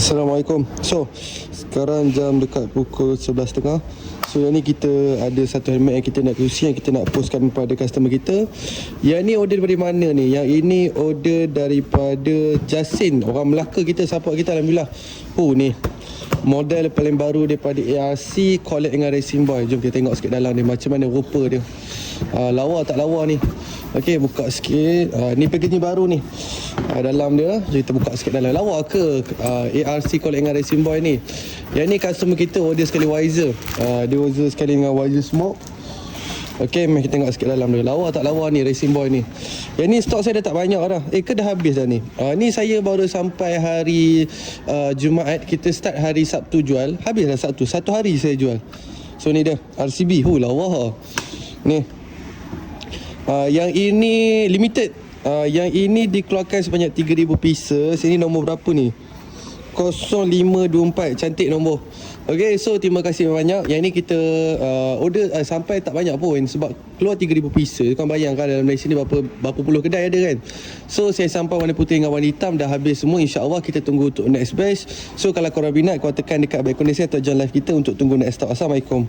Assalamualaikum. So, sekarang jam dekat pukul 11.30. So, yang ni kita ada satu helmet yang kita nak usi, yang kita nak postkan kepada customer kita. Yang ni order daripada mana ni? Yang ini order daripada Jasin, orang Melaka kita, support kita, Alhamdulillah. Ni model paling baru daripada ARC, collab dengan Racing Boy. Jom kita tengok sikit dalam dia, macam mana rupa dia. Lawa tak lawa ni. Okey, buka sikit. Ni packaging baru ni. Dalam dia, kita buka sikit dalam. Lawa ke ARC collab dengan Racing Boy ni? Yang ni customer kita order sekali Wiser. Dia order sekali dengan Wiser Smoke. Okey, mari kita tengok sikit dalam dia. Lawa tak lawa ni Racing Boy ni. Yang ni stok saya dah tak banyak dah. Ke dah habis dah ni. Ni saya baru sampai hari Jumaat. Kita start hari Sabtu jual. Habis dah Sabtu. Satu hari saya jual. So ni dia RCB. Lawa. Ni. Yang ini limited. Yang ini dikeluarkan sebanyak 3,000 pieces. Ini nombor berapa ni? 0524. Cantik nombor. Okay, so terima kasih banyak. Yang ni kita order sampai tak banyak pun, sebab keluar 3,000 pieces. Kau bayangkan dalam Malaysia ni berapa puluh kedai ada kan. So saya sampai warna putih dengan warna hitam dah habis semua. InsyaAllah kita tunggu untuk next batch. So kalau korang minat, korang tekan dekat back condition atau join live kita untuk tunggu next stock. Assalamualaikum.